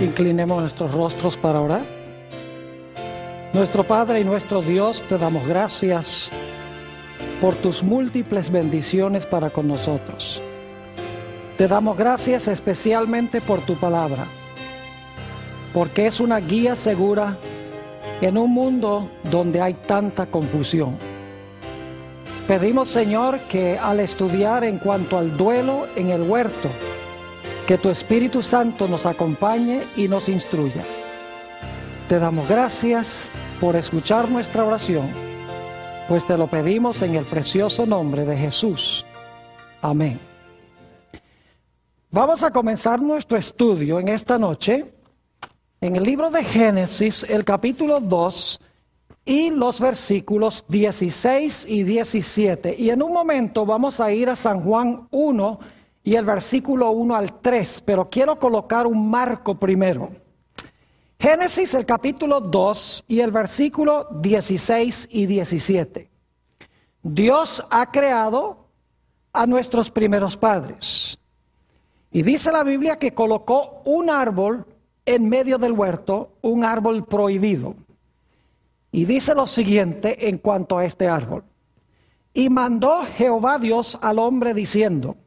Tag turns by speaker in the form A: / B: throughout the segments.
A: Inclinemos nuestros rostros para orar. Nuestro Padre y nuestro Dios, te damos gracias por tus múltiples bendiciones para con nosotros. Te damos gracias especialmente por tu palabra, porque es una guía segura en un mundo donde hay tanta confusión. Pedimos, Señor, que al estudiar en cuanto al duelo en el huerto, que tu Espíritu Santo nos acompañe y nos instruya. Te damos gracias por escuchar nuestra oración, pues te lo pedimos en el precioso nombre de Jesús. Amén. Vamos a comenzar nuestro estudio en esta noche en el libro de Génesis, el capítulo 2 y los versículos 16 y 17. Y en un momento vamos a ir a San Juan 1 y el versículo 1 al 3, pero quiero colocar un marco primero. Génesis, el capítulo 2 y el versículo 16 y 17. Dios ha creado a nuestros primeros padres. Y dice la Biblia que colocó un árbol en medio del huerto, un árbol prohibido. Y dice lo siguiente en cuanto a este árbol. Y mandó Jehová Dios al hombre diciendo: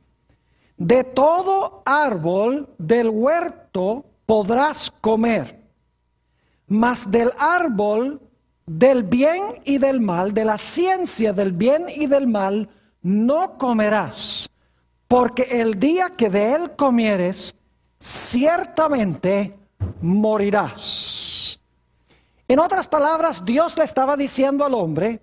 A: de todo árbol del huerto podrás comer, mas del árbol del bien y del mal, de la ciencia del bien y del mal, no comerás, porque el día que de él comieres, ciertamente morirás. En otras palabras, Dios le estaba diciendo al hombre: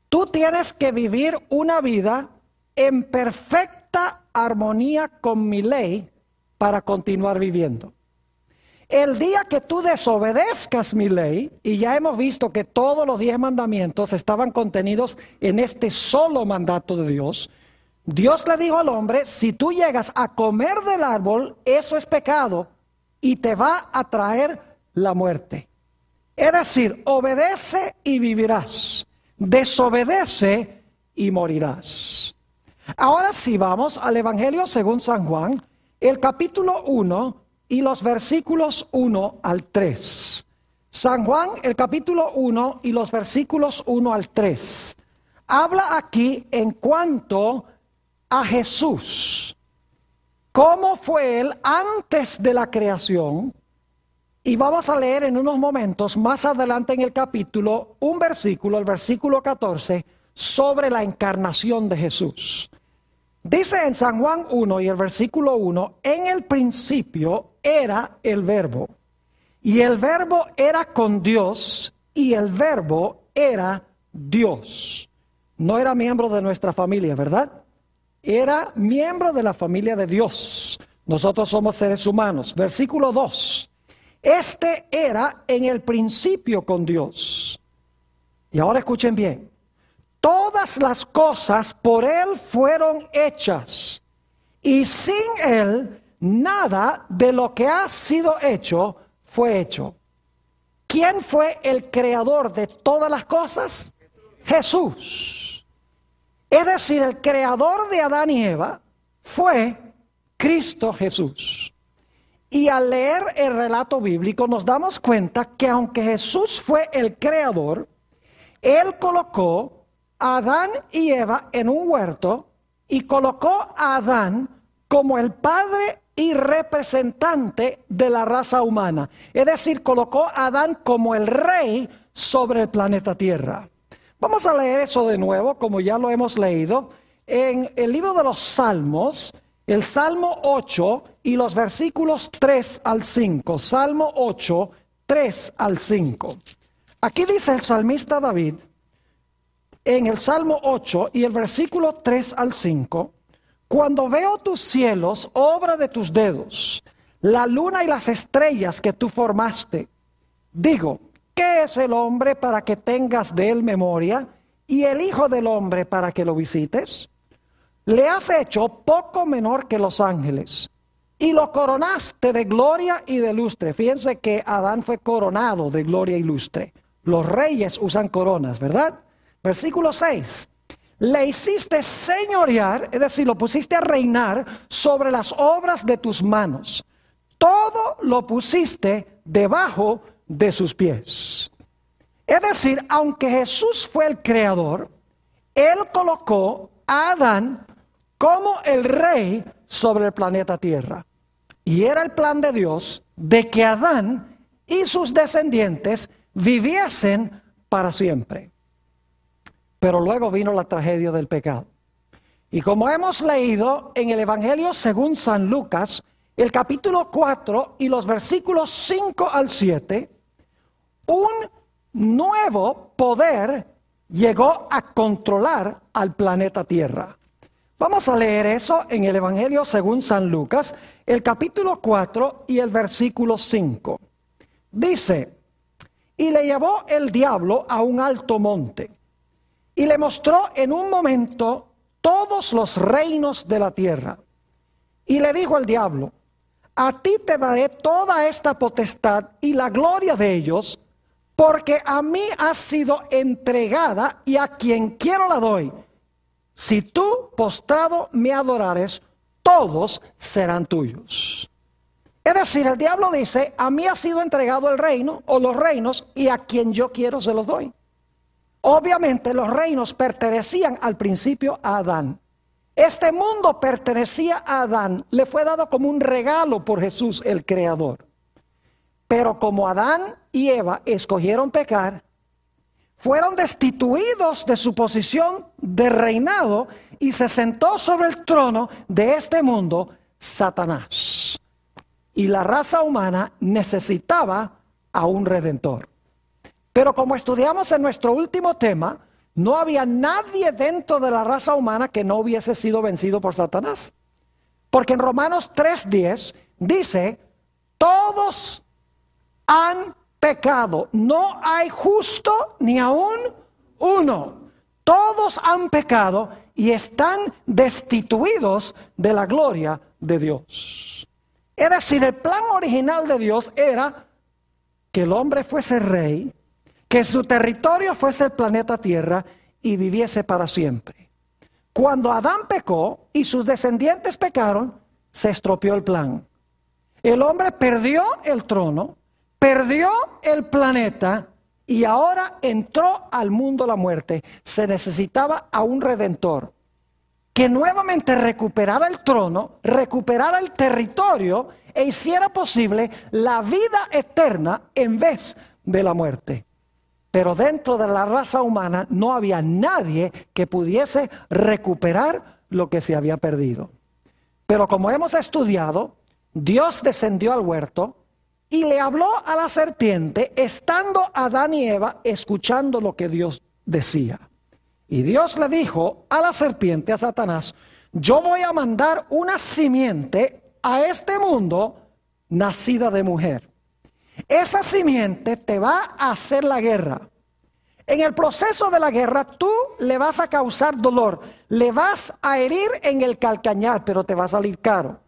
A: tú tienes que vivir una vida en perfecta armonía con mi ley para continuar viviendo. El día que tú desobedezcas mi ley, y ya hemos visto que todos los 10 mandamientos estaban contenidos en este solo mandato de Dios, Dios le dijo al hombre: si tú llegas a comer del árbol, eso es pecado y te va a traer la muerte. Es decir, obedece y vivirás, desobedece y morirás. Ahora sí vamos al Evangelio según San Juan, el capítulo 1 y los versículos 1 al 3. San Juan, el capítulo 1 y los versículos 1 al 3. Habla aquí en cuanto a Jesús. ¿Cómo fue él antes de la creación? Y vamos a leer en unos momentos más adelante en el capítulo un versículo, el versículo 14, sobre la encarnación de Jesús. Dice en San Juan 1 y el versículo 1, en el principio era el verbo, y el verbo era con Dios, y el verbo era Dios. No era miembro de nuestra familia, ¿verdad? Era miembro de la familia de Dios. Nosotros somos seres humanos. Versículo 2, este era en el principio con Dios. Y ahora escuchen bien. Todas las cosas por él fueron hechas, y sin él nada de lo que ha sido hecho fue hecho. ¿Quién fue el creador de todas las cosas? Jesús. Es decir, el creador de Adán y Eva fue Cristo Jesús. Y al leer el relato bíblico nos damos cuenta que aunque Jesús fue el creador, él colocó a Adán y Eva en un huerto y colocó a Adán como el padre y representante de la raza humana. Es decir, colocó a Adán como el rey sobre el planeta Tierra. Vamos a leer eso de nuevo, como ya lo hemos leído, en el libro de los Salmos, el Salmo 8 y los versículos 3 al 5. Salmo 8, 3 al 5. Aquí dice el salmista David, en el Salmo 8 y el versículo 3 al 5, cuando veo tus cielos, obra de tus dedos, la luna y las estrellas que tú formaste, digo, ¿qué es el hombre para que tengas de él memoria, y el hijo del hombre para que lo visites? Le has hecho poco menor que los ángeles, y lo coronaste de gloria y de lustre. Fíjense que Adán fue coronado de gloria y lustre. Los reyes usan coronas, ¿verdad? Versículo 6. Le hiciste señorear, es decir, lo pusiste a reinar sobre las obras de tus manos. todo lo pusiste debajo de sus pies. Es decir, aunque Jesús fue el creador, Él colocó a Adán como el rey sobre el planeta Tierra. Y era el plan de Dios de que Adán y sus descendientes viviesen para siempre. Pero luego vino la tragedia del pecado. Y como hemos leído en el Evangelio según San Lucas, el capítulo 4 y los versículos 5 al 7, un nuevo poder llegó a controlar al planeta Tierra. Vamos a leer eso en el Evangelio según San Lucas, el capítulo 4 y el versículo 5. Dice: y le llevó el diablo a un alto monte, y le mostró en un momento todos los reinos de la tierra. Y le dijo al diablo: a ti te daré toda esta potestad y la gloria de ellos, porque a mí ha sido entregada y a quien quiero la doy. Si tú, postrado, me adorares, todos serán tuyos. Es decir, el diablo dice: a mí ha sido entregado el reino o los reinos, y a quien yo quiero se los doy. Obviamente los reinos pertenecían al principio a Adán. Este mundo pertenecía a Adán, le fue dado como un regalo por Jesús el Creador. Pero como Adán y Eva escogieron pecar, fueron destituidos de su posición de reinado y se sentó sobre el trono de este mundo Satanás. Y la raza humana necesitaba a un redentor. Pero como estudiamos en nuestro último tema, no había nadie dentro de la raza humana que no hubiese sido vencido por Satanás. Porque en Romanos 3:10 dice: todos han pecado, no hay justo ni aún uno. Todos han pecado y están destituidos de la gloria de Dios. Es decir, el plan original de Dios era que el hombre fuese rey, que su territorio fuese el planeta Tierra y viviese para siempre. Cuando Adán pecó y sus descendientes pecaron, se estropeó el plan. El hombre perdió el trono, perdió el planeta y ahora entró al mundo la muerte. Se necesitaba a un redentor que nuevamente recuperara el trono, recuperara el territorio e hiciera posible la vida eterna en vez de la muerte. Pero dentro de la raza humana no había nadie que pudiese recuperar lo que se había perdido. Pero como hemos estudiado, Dios descendió al huerto y le habló a la serpiente, estando Adán y Eva escuchando lo que Dios decía. Y Dios le dijo a la serpiente, a Satanás: yo voy a mandar una simiente a este mundo nacida de mujer. Esa simiente te va a hacer la guerra. En el proceso de la guerra tú le vas a causar dolor, le vas a herir en el calcañar, pero te va a salir caro.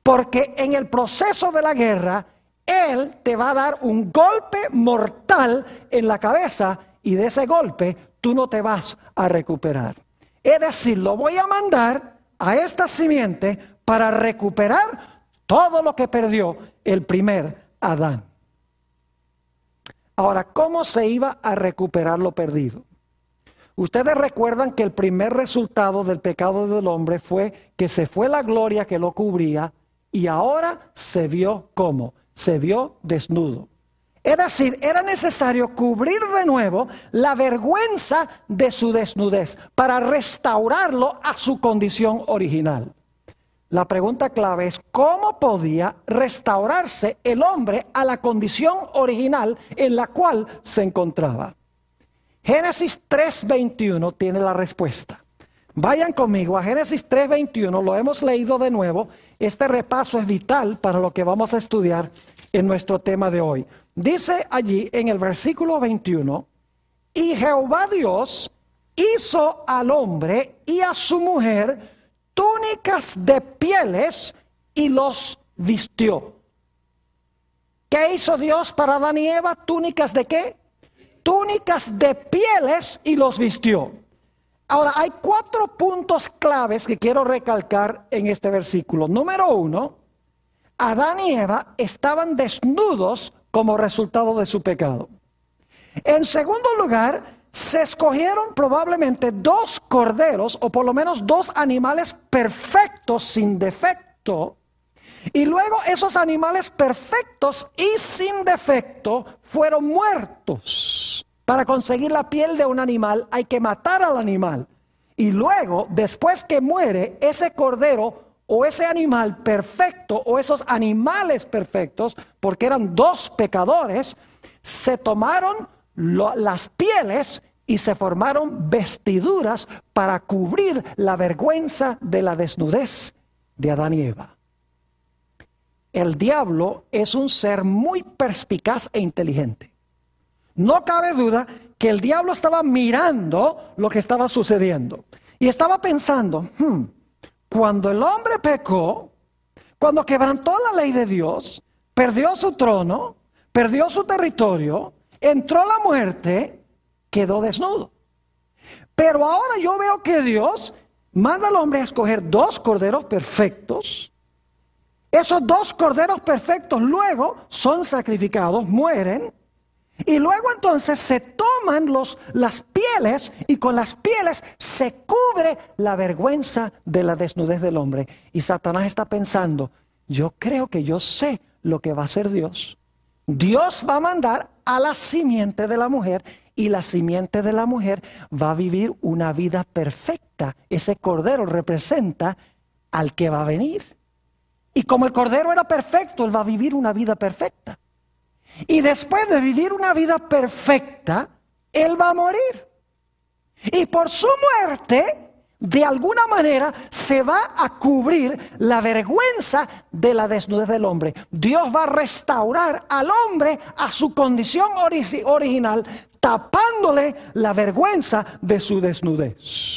A: Porque en el proceso de la guerra, él te va a dar un golpe mortal en la cabeza y de ese golpe tú no te vas a recuperar. Es decir, lo voy a mandar a esta simiente para recuperar todo lo que perdió el primer Adán. Ahora, ¿cómo se iba a recuperar lo perdido? Ustedes recuerdan que el primer resultado del pecado del hombre fue que se fue la gloria que lo cubría y ahora se vio ¿cómo? Se vio desnudo. Es decir, era necesario cubrir de nuevo la vergüenza de su desnudez para restaurarlo a su condición original. La pregunta clave es: ¿cómo podía restaurarse el hombre a la condición original en la cual se encontraba? Génesis 3:21 tiene la respuesta. Vayan conmigo a Génesis 3:21, lo hemos leído de nuevo. Este repaso es vital para lo que vamos a estudiar en nuestro tema de hoy. Dice allí en el versículo 21: y Jehová Dios hizo al hombre y a su mujer túnicas de pieles y los vistió. ¿Qué hizo Dios para Adán y Eva? ¿Túnicas de qué? Túnicas de pieles y los vistió. Ahora, hay 4 puntos claves que quiero recalcar en este versículo. Número 1, Adán y Eva estaban desnudos como resultado de su pecado. En segundo lugar, se escogieron probablemente 2 corderos, o por lo menos 2 animales perfectos, sin defecto. Y luego esos animales perfectos y sin defecto fueron muertos. Para conseguir la piel de un animal hay que matar al animal. Y luego, después que muere ese cordero o ese animal perfecto o esos animales perfectos, porque eran 2 pecadores, se tomaron las pieles y se formaron vestiduras para cubrir la vergüenza de la desnudez de Adán y Eva. El diablo es un ser muy perspicaz e inteligente. No cabe duda que el diablo estaba mirando lo que estaba sucediendo y estaba pensando, cuando el hombre pecó, cuando quebrantó la ley de Dios, perdió su trono, perdió su territorio, entró la muerte, quedó desnudo. Pero ahora yo veo que Dios manda al hombre a escoger 2 corderos perfectos. Esos 2 corderos perfectos luego son sacrificados, mueren. Y luego entonces se toman las pieles y con las pieles se cubre la vergüenza de la desnudez del hombre. Y Satanás está pensando, yo creo que yo sé lo que va a hacer Dios. Dios va a mandar a la simiente de la mujer y la simiente de la mujer va a vivir una vida perfecta. Ese cordero representa al que va a venir. Y como el cordero era perfecto, él va a vivir una vida perfecta. Y después de vivir una vida perfecta, él va a morir. Y por su muerte, de alguna manera, se va a cubrir la vergüenza de la desnudez del hombre. Dios va a restaurar al hombre a su condición original, tapándole la vergüenza de su desnudez.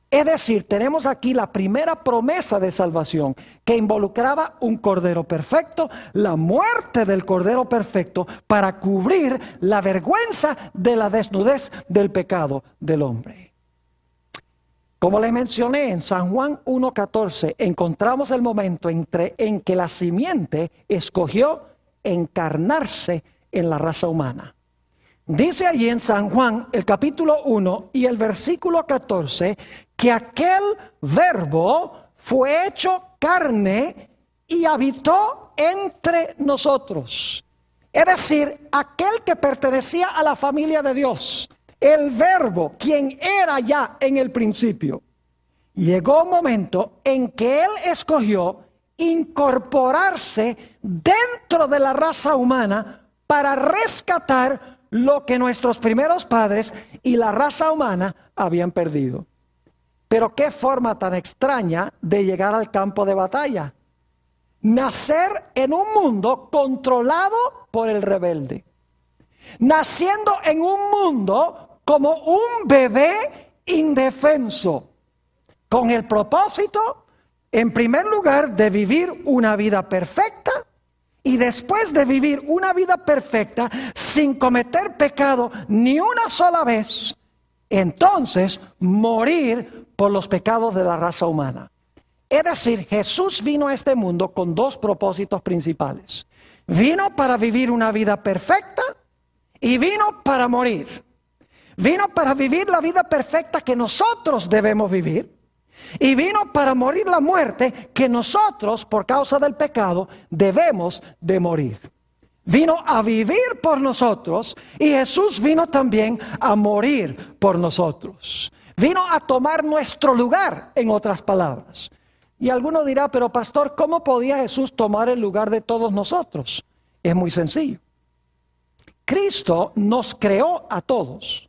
A: Es decir, tenemos aquí la primera promesa de salvación que involucraba un cordero perfecto, la muerte del cordero perfecto para cubrir la vergüenza de la desnudez del pecado del hombre. Como les mencioné, en San Juan 1:14 encontramos el momento en que la simiente escogió encarnarse en la raza humana. Dice allí en San Juan, el capítulo 1 y el versículo 14, que aquel verbo fue hecho carne y habitó entre nosotros. Es decir, aquel que pertenecía a la familia de Dios, el verbo, quien era ya en el principio. Llegó un momento en que él escogió incorporarse dentro de la raza humana para rescatar lo que nuestros primeros padres y la raza humana habían perdido. Pero qué forma tan extraña de llegar al campo de batalla. Nacer en un mundo controlado por el rebelde. Naciendo en un mundo como un bebé indefenso. Con el propósito, en primer lugar, de vivir una vida perfecta. Y después de vivir una vida perfecta, sin cometer pecado ni una sola vez, entonces morir por los pecados de la raza humana. Es decir, Jesús vino a este mundo con 2 propósitos principales. Vino para vivir una vida perfecta y vino para morir. Vino para vivir la vida perfecta que nosotros debemos vivir. Y vino para morir la muerte que nosotros, por causa del pecado, debemos de morir. Vino a vivir por nosotros y Jesús vino también a morir por nosotros. Vino a tomar nuestro lugar, en otras palabras. Y alguno dirá, pero pastor, ¿cómo podía Jesús tomar el lugar de todos nosotros? Es muy sencillo. Cristo nos creó a todos.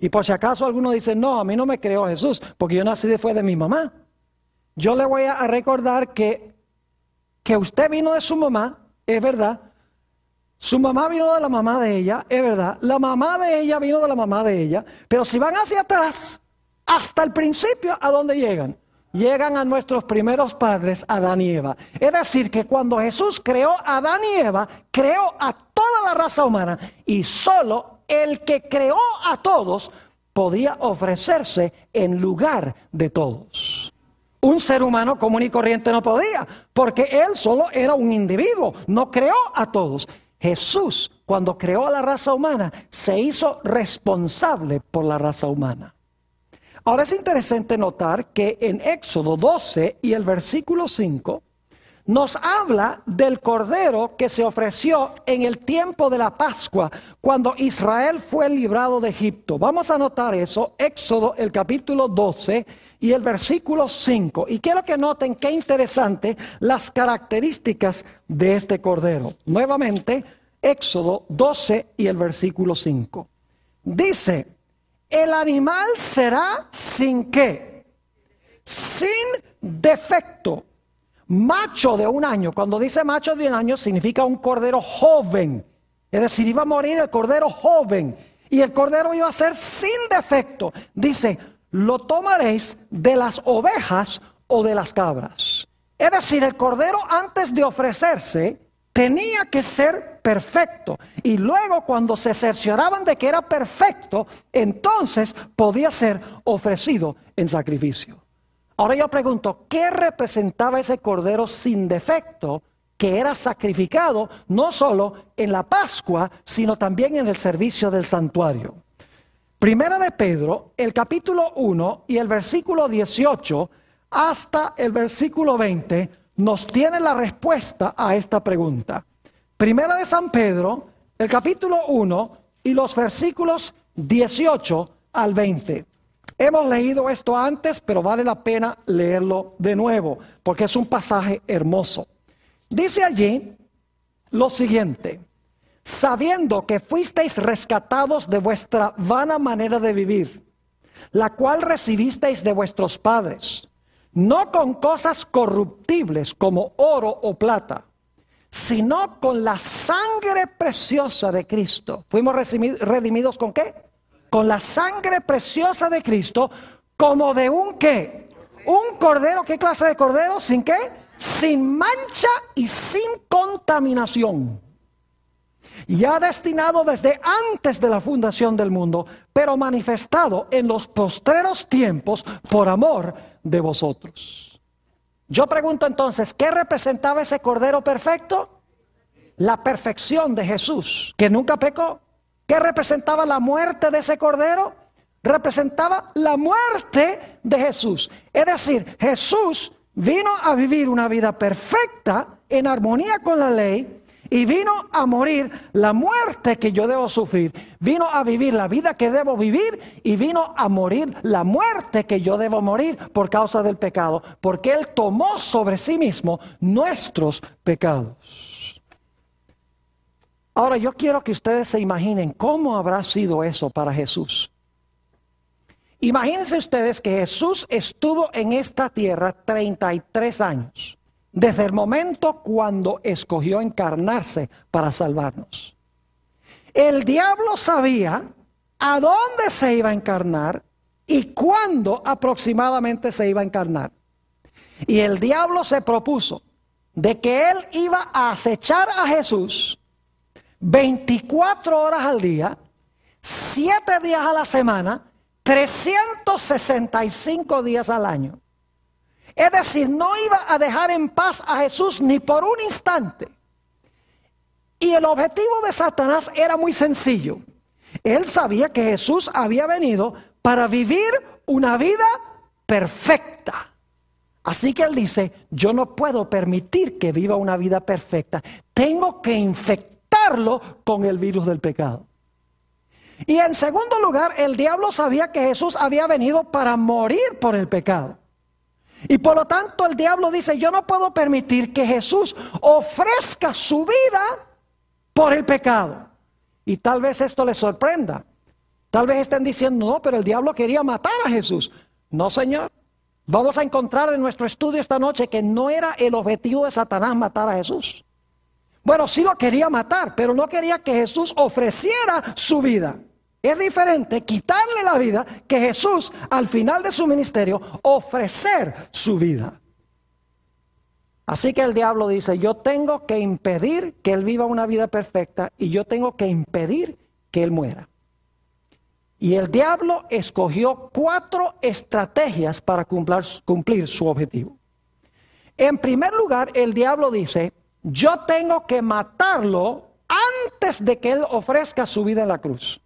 A: Y por si acaso alguno dice, no, a mí no me creó Jesús, porque yo nací después de mi mamá. Yo le voy a recordar que usted vino de su mamá, es verdad. Su mamá vino de la mamá de ella, es verdad. La mamá de ella vino de la mamá de ella. Pero si van hacia atrás, hasta el principio, ¿a dónde llegan? Llegan a nuestros primeros padres, Adán y Eva. Es decir, que cuando Jesús creó a Adán y Eva, creó a toda la raza humana y solo el que creó a todos podía ofrecerse en lugar de todos. Un ser humano común y corriente no podía, porque Él solo era un individuo, no creó a todos. Jesús, cuando creó a la raza humana, se hizo responsable por la raza humana. Ahora es interesante notar que en Éxodo 12 y el versículo 5, nos habla del cordero que se ofreció en el tiempo de la Pascua, cuando Israel fue librado de Egipto. Vamos a notar eso, Éxodo el capítulo 12 y el versículo 5. Y quiero que noten qué interesante las características de este cordero. Nuevamente, Éxodo 12 y el versículo 5. Dice, el animal será sin qué, sin defecto. Macho de 1 año, cuando dice macho de 1 año significa un cordero joven, es decir, iba a morir el cordero joven y el cordero iba a ser sin defecto. Dice, lo tomaréis de las ovejas o de las cabras. Es decir, el cordero antes de ofrecerse tenía que ser perfecto y luego cuando se cercioraban de que era perfecto, entonces podía ser ofrecido en sacrificio. Ahora yo pregunto, ¿qué representaba ese cordero sin defecto que era sacrificado no solo en la Pascua, sino también en el servicio del santuario? Primera de Pedro, el capítulo 1 y el versículo 18 hasta el versículo 20 nos tiene la respuesta a esta pregunta. Primera de San Pedro, el capítulo 1 y los versículos 18 al 20. Hemos leído esto antes, pero vale la pena leerlo de nuevo, porque es un pasaje hermoso. Dice allí lo siguiente: sabiendo que fuisteis rescatados de vuestra vana manera de vivir, la cual recibisteis de vuestros padres, no con cosas corruptibles como oro o plata, sino con la sangre preciosa de Cristo. ¿Fuimos redimidos con qué? Con la sangre preciosa de Cristo, como de un ¿qué? Un cordero. ¿Qué clase de cordero? ¿Sin qué? Sin mancha y sin contaminación. Ya destinado desde antes de la fundación del mundo, pero manifestado en los postreros tiempos por amor de vosotros. Yo pregunto entonces, ¿qué representaba ese cordero perfecto? La perfección de Jesús, que nunca pecó. ¿Qué representaba la muerte de ese cordero? Representaba la muerte de Jesús. Es decir, Jesús vino a vivir una vida perfecta en armonía con la ley y vino a morir la muerte que yo debo sufrir. Vino a vivir la vida que debo vivir y vino a morir la muerte que yo debo morir por causa del pecado, porque Él tomó sobre sí mismo nuestros pecados. Ahora yo quiero que ustedes se imaginen cómo habrá sido eso para Jesús. Imagínense ustedes que Jesús estuvo en esta tierra 33 años, desde el momento cuando escogió encarnarse para salvarnos. El diablo sabía a dónde se iba a encarnar y cuándo aproximadamente se iba a encarnar. Y el diablo se propuso de que él iba a acechar a Jesús 24 horas al día, 7 días a la semana, 365 días al año. Es decir, no iba a dejar en paz a Jesús ni por un instante. Y el objetivo de Satanás era muy sencillo. Él sabía que Jesús había venido para vivir una vida perfecta. Así que él dice, yo no puedo permitir que viva una vida perfecta. Tengo que infectarlo con el virus del pecado. Y en segundo lugar, el diablo sabía que Jesús había venido para morir por el pecado. Y por lo tanto el diablo dice, yo no puedo permitir que Jesús ofrezca su vida por el pecado. Y tal vez esto les sorprenda. Tal vez estén diciendo, no, pero el diablo quería matar a Jesús. No, Señor. Vamos a encontrar en nuestro estudio esta noche que no era el objetivo de Satanás matar a Jesús. Bueno, sí lo quería matar, pero no quería que Jesús ofreciera su vida. Es diferente quitarle la vida que Jesús, al final de su ministerio, ofrecer su vida. Así que el diablo dice, yo tengo que impedir que él viva una vida perfecta y yo tengo que impedir que él muera. Y el diablo escogió 4 estrategias para cumplir su objetivo. En primer lugar, el diablo dice, yo tengo que matarlo antes de que él ofrezca su vida en la cruz.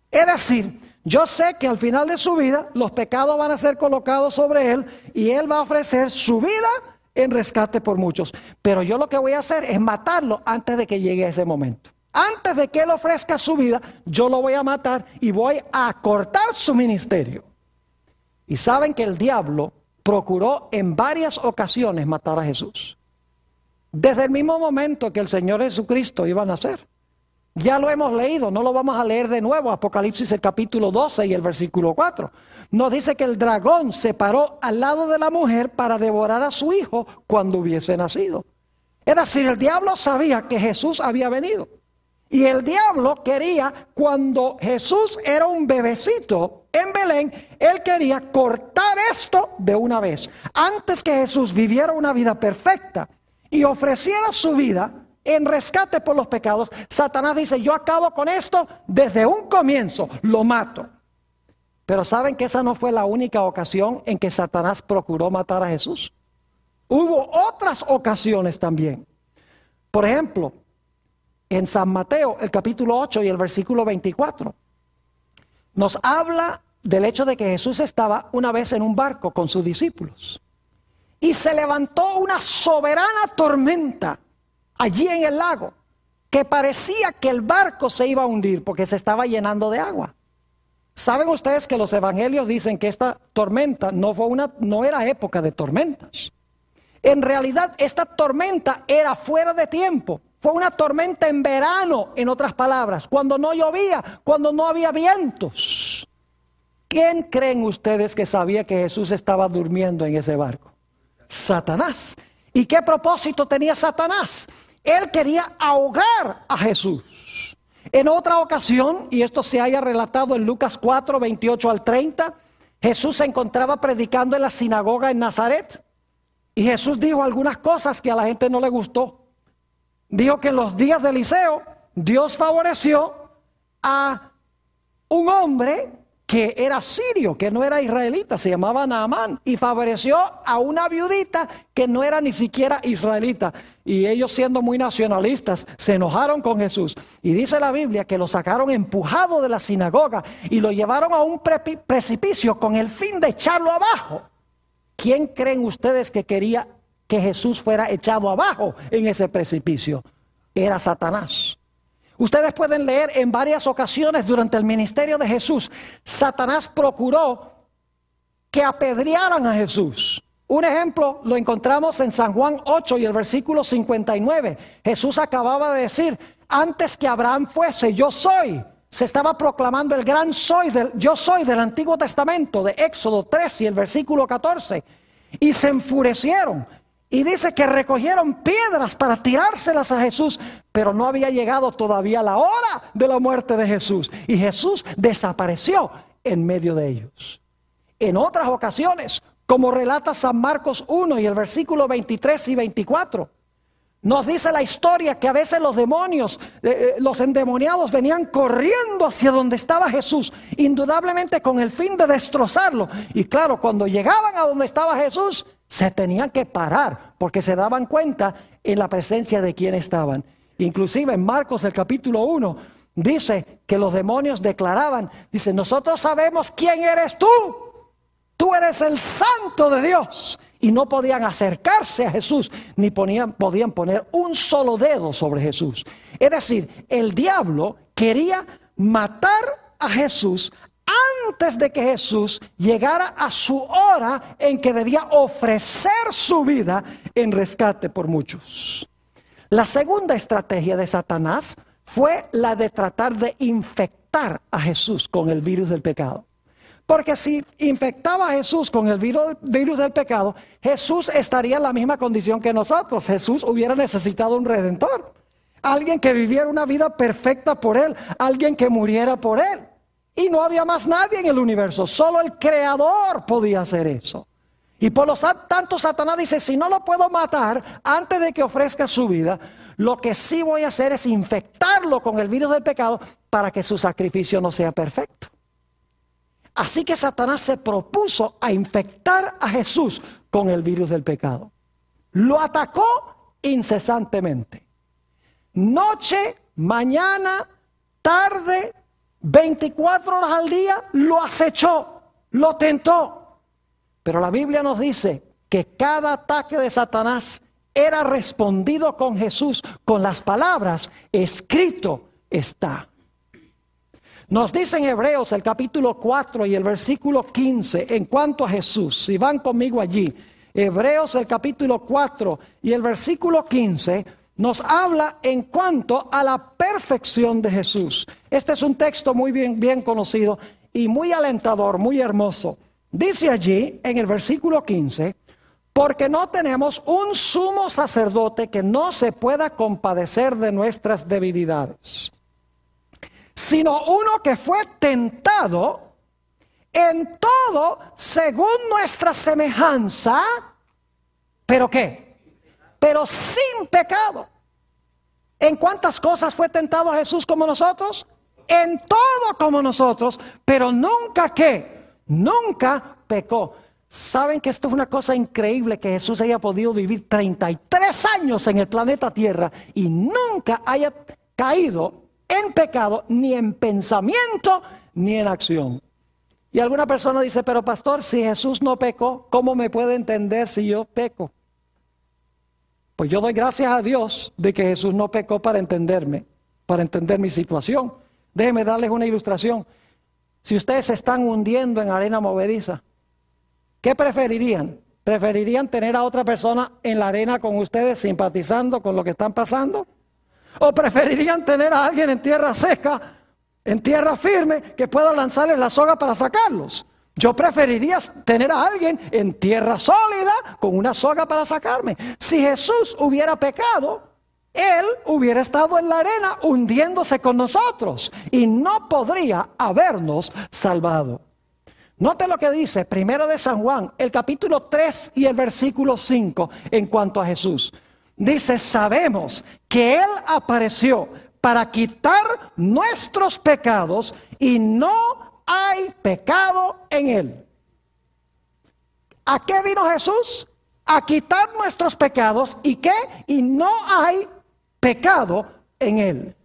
A: Es decir, yo sé que al final de su vida los pecados van a ser colocados sobre él y él va a ofrecer su vida en rescate por muchos. Pero yo lo que voy a hacer es matarlo antes de que llegue ese momento. Antes de que él ofrezca su vida, yo lo voy a matar y voy a cortar su ministerio. Y saben que el diablo procuró en varias ocasiones matar a Jesús. Desde el mismo momento que el Señor Jesucristo iba a nacer. Ya lo hemos leído, no lo vamos a leer de nuevo. Apocalipsis el capítulo 12 y el versículo 4. Nos dice que el dragón se paró al lado de la mujer para devorar a su hijo cuando hubiese nacido. Es decir, el diablo sabía que Jesús había venido. Y el diablo quería, cuando Jesús era un bebecito en Belén, él quería cortar esto de una vez. Antes que Jesús viviera una vida perfecta y ofreciera su vida en rescate por los pecados, Satanás dice, yo acabo con esto desde un comienzo, lo mato. Pero ¿saben que esa no fue la única ocasión en que Satanás procuró matar a Jesús? Hubo otras ocasiones también. Por ejemplo, en San Mateo, el capítulo 8 y el versículo 24, nos habla del hecho de que Jesús estaba una vez en un barco con sus discípulos. Y se levantó una soberana tormenta allí en el lago, que parecía que el barco se iba a hundir porque se estaba llenando de agua. ¿Saben ustedes que los evangelios dicen que esta tormenta no era época de tormentas? En realidad esta tormenta era fuera de tiempo. Fue una tormenta en verano, en otras palabras, cuando no llovía, cuando no había vientos. ¿Quién creen ustedes que sabía que Jesús estaba durmiendo en ese barco? Satanás. ¿Y qué propósito tenía Satanás? Él quería ahogar a Jesús. En otra ocasión, y esto se haya relatado en Lucas 4, 28 al 30, Jesús se encontraba predicando en la sinagoga en Nazaret. Y Jesús dijo algunas cosas que a la gente no le gustó. Dijo que en los días de Eliseo, Dios favoreció a un hombre que era sirio, que no era israelita, se llamaba Naamán, y favoreció a una viudita que no era ni siquiera israelita. Y ellos, siendo muy nacionalistas, se enojaron con Jesús. Y dice la Biblia que lo sacaron empujado de la sinagoga y lo llevaron a un precipicio con el fin de echarlo abajo. ¿Quién creen ustedes que quería que Jesús fuera echado abajo en ese precipicio? Era Satanás. Ustedes pueden leer en varias ocasiones durante el ministerio de Jesús, Satanás procuró que apedrearan a Jesús. Un ejemplo lo encontramos en San Juan 8 y el versículo 59. Jesús acababa de decir, antes que Abraham fuese, yo soy. Se estaba proclamando el gran yo soy del Antiguo Testamento, de Éxodo 3 y el versículo 14. Y se enfurecieron. Y dice que recogieron piedras para tirárselas a Jesús, pero no había llegado todavía la hora de la muerte de Jesús. Y Jesús desapareció en medio de ellos. En otras ocasiones, como relata San Marcos 1 y el versículo 23 y 24, nos dice la historia que a veces los demonios, los endemoniados venían corriendo hacia donde estaba Jesús, indudablemente con el fin de destrozarlo. Y claro, cuando llegaban a donde estaba Jesús, se tenían que parar porque se daban cuenta en la presencia de quién estaban. Inclusive en Marcos el capítulo 1 dice que los demonios declaraban, dice, nosotros sabemos quién eres tú. Tú eres el Santo de Dios. Y no podían acercarse a Jesús, ni podían poner un solo dedo sobre Jesús. Es decir, el diablo quería matar a Jesús antes de que Jesús llegara a su hora en que debía ofrecer su vida en rescate por muchos. La segunda estrategia de Satanás fue la de tratar de infectar a Jesús con el virus del pecado. Porque si infectaba a Jesús con el virus del pecado, Jesús estaría en la misma condición que nosotros. Jesús hubiera necesitado un redentor. Alguien que viviera una vida perfecta por él. Alguien que muriera por él. Y no había más nadie en el universo. Solo el Creador podía hacer eso. Y por lo tanto Satanás dice, si no lo puedo matar antes de que ofrezca su vida, lo que sí voy a hacer es infectarlo con el virus del pecado para que su sacrificio no sea perfecto. Así que Satanás se propuso a infectar a Jesús con el virus del pecado. Lo atacó incesantemente. Noche, mañana, tarde, 24 horas al día, lo acechó, lo tentó. Pero la Biblia nos dice que cada ataque de Satanás era respondido con Jesús, con las palabras, escrito está. Nos dice en Hebreos el capítulo 4 y el versículo 15 en cuanto a Jesús. Si van conmigo allí, Hebreos el capítulo 4 y el versículo 15 nos habla en cuanto a la perfección de Jesús. Este es un texto muy bien conocido y muy alentador, muy hermoso. Dice allí en el versículo 15, porque no tenemos un sumo sacerdote que no se pueda compadecer de nuestras debilidades, sino uno que fue tentado en todo según nuestra semejanza, ¿pero qué? Pero sin pecado. ¿En cuántas cosas fue tentado Jesús como nosotros? En todo como nosotros, pero nunca ¿qué? Nunca pecó. ¿Saben que esto es una cosa increíble, que Jesús haya podido vivir 33 años en el planeta Tierra y nunca haya caído en pecado, ni en pensamiento, ni en acción? Y alguna persona dice, pero pastor, si Jesús no pecó, ¿cómo me puede entender si yo peco? Pues yo doy gracias a Dios de que Jesús no pecó para entenderme, para entender mi situación. Déjenme darles una ilustración. Si ustedes se están hundiendo en arena movediza, ¿qué preferirían? ¿Preferirían tener a otra persona en la arena con ustedes simpatizando con lo que están pasando? ¿O preferirían tener a alguien en tierra seca, en tierra firme, que pueda lanzarles la soga para sacarlos? Yo preferiría tener a alguien en tierra sólida con una soga para sacarme. Si Jesús hubiera pecado, Él hubiera estado en la arena hundiéndose con nosotros y no podría habernos salvado. Note lo que dice Primera de San Juan, el capítulo 3 y el versículo 5 en cuanto a Jesús. Dice, sabemos que Él apareció para quitar nuestros pecados y no hay pecado en Él. ¿A qué vino Jesús? A quitar nuestros pecados. ¿Y qué? Y no hay pecado en Él.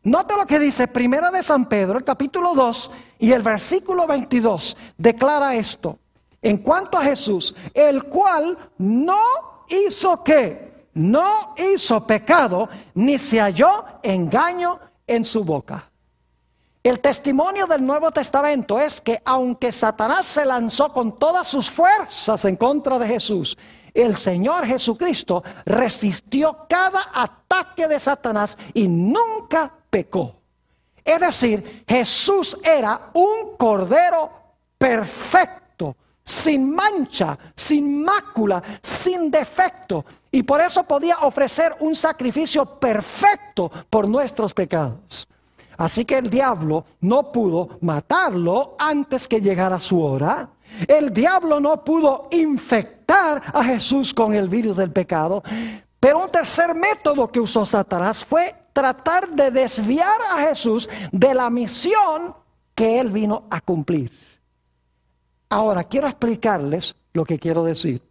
A: Note lo que dice Primera de San Pedro, el capítulo 2 y el versículo 22. Declara esto. En cuanto a Jesús, el cual no hizo ¿qué? No hizo pecado, ni se halló engaño en su boca. El testimonio del Nuevo Testamento es que aunque Satanás se lanzó con todas sus fuerzas en contra de Jesús, el Señor Jesucristo resistió cada ataque de Satanás y nunca pecó. Es decir, Jesús era un cordero perfecto, sin mancha, sin mácula, sin defecto. Y por eso podía ofrecer un sacrificio perfecto por nuestros pecados. Así que el diablo no pudo matarlo antes que llegara su hora. El diablo no pudo infectar a Jesús con el virus del pecado. Pero un tercer método que usó Satanás fue tratar de desviar a Jesús de la misión que él vino a cumplir. Ahora, quiero explicarles lo que quiero decir.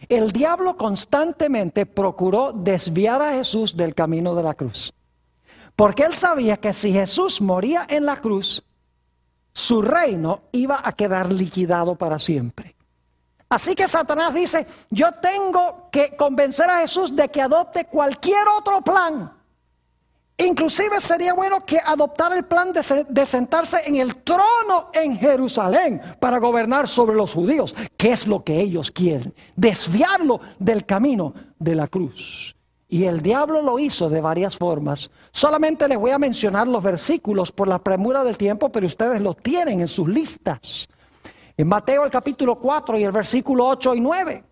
A: El diablo constantemente procuró desviar a Jesús del camino de la cruz. Porque él sabía que si Jesús moría en la cruz, su reino iba a quedar liquidado para siempre. Así que Satanás dice, yo tengo que convencer a Jesús de que adopte cualquier otro plan. Inclusive sería bueno que adoptara el plan de sentarse en el trono en Jerusalén para gobernar sobre los judíos, que es lo que ellos quieren, desviarlo del camino de la cruz. Y el diablo lo hizo de varias formas. Solamente les voy a mencionar los versículos por la premura del tiempo, pero ustedes los tienen en sus listas. En Mateo el capítulo 4 y el versículo 8 y 9.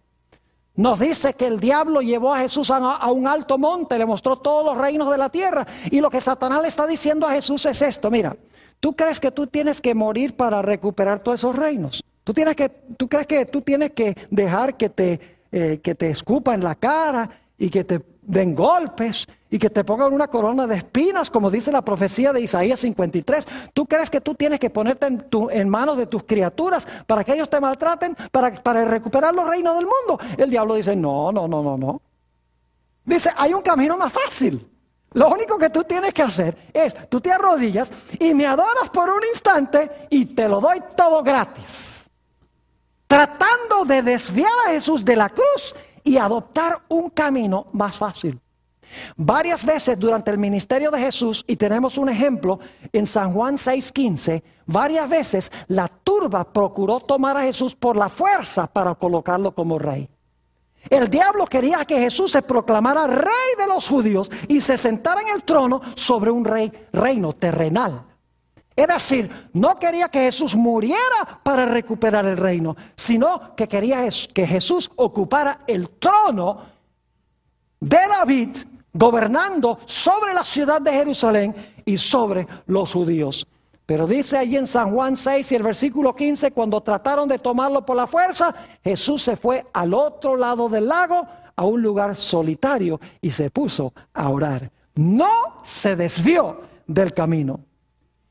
A: Nos dice que el diablo llevó a Jesús a un alto monte, le mostró todos los reinos de la tierra. Y lo que Satanás le está diciendo a Jesús es esto, mira, ¿tú crees que tú tienes que morir para recuperar todos esos reinos? ¿Tú crees que tú tienes que dejar que te escupa en la cara y que te den golpes y que te pongan una corona de espinas, como dice la profecía de Isaías 53. ¿Tú crees que tú tienes que ponerte en manos de tus criaturas para que ellos te maltraten, para recuperar los reinos del mundo? El diablo dice, no. Dice, hay un camino más fácil. Lo único que tú tienes que hacer es, tú te arrodillas y me adoras por un instante y te lo doy todo gratis. Tratando de desviar a Jesús de la cruz y adoptar un camino más fácil. Varias veces durante el ministerio de Jesús, y tenemos un ejemplo en San Juan 6:15, varias veces la turba procuró tomar a Jesús por la fuerza para colocarlo como rey. El diablo quería que Jesús se proclamara rey de los judíos y se sentara en el trono sobre un reino terrenal. Es decir, no quería que Jesús muriera para recuperar el reino, sino que quería que Jesús ocupara el trono de David, gobernando sobre la ciudad de Jerusalén y sobre los judíos. Pero dice allí en San Juan 6 y el versículo 15, cuando trataron de tomarlo por la fuerza, Jesús se fue al otro lado del lago, a un lugar solitario, y se puso a orar. No se desvió del camino.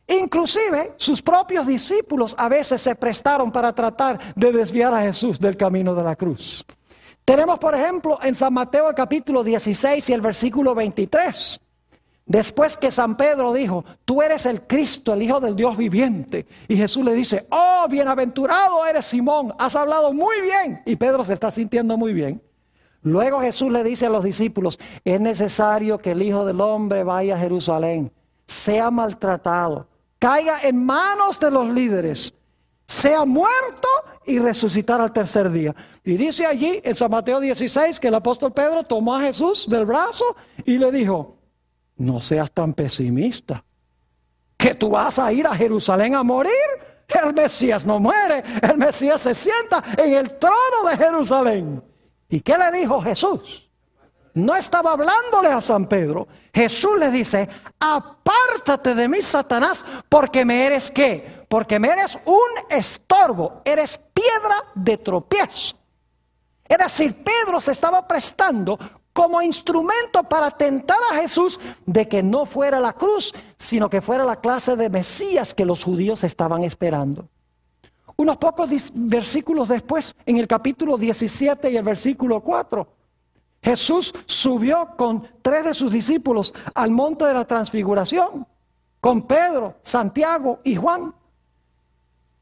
A: Inclusive sus propios discípulos a veces se prestaron para tratar de desviar a Jesús del camino de la cruz. Tenemos por ejemplo en San Mateo el capítulo 16 y el versículo 23. Después que San Pedro dijo, tú eres el Cristo, el Hijo del Dios viviente. Y Jesús le dice, oh, bienaventurado eres Simón, has hablado muy bien. Y Pedro se está sintiendo muy bien. Luego Jesús le dice a los discípulos, es necesario que el Hijo del Hombre vaya a Jerusalén, sea maltratado, caiga en manos de los líderes, sea muerto y resucitar al tercer día. Y dice allí en San Mateo 16 que el apóstol Pedro tomó a Jesús del brazo y le dijo, no seas tan pesimista, que tú vas a ir a Jerusalén a morir. El Mesías no muere, el Mesías se sienta en el trono de Jerusalén. ¿Y qué le dijo Jesús? No estaba hablándole a San Pedro. Jesús le dice, apártate de mí, Satanás, porque me eres ¿qué? Porque me eres un estorbo, eres piedra de tropiezo. Es decir, Pedro se estaba prestando como instrumento para tentar a Jesús de que no fuera la cruz, sino que fuera la clase de Mesías que los judíos estaban esperando. Unos pocos versículos después, en el capítulo 17 y el versículo 4, Jesús subió con 3 de sus discípulos al monte de la transfiguración, con Pedro, Santiago y Juan.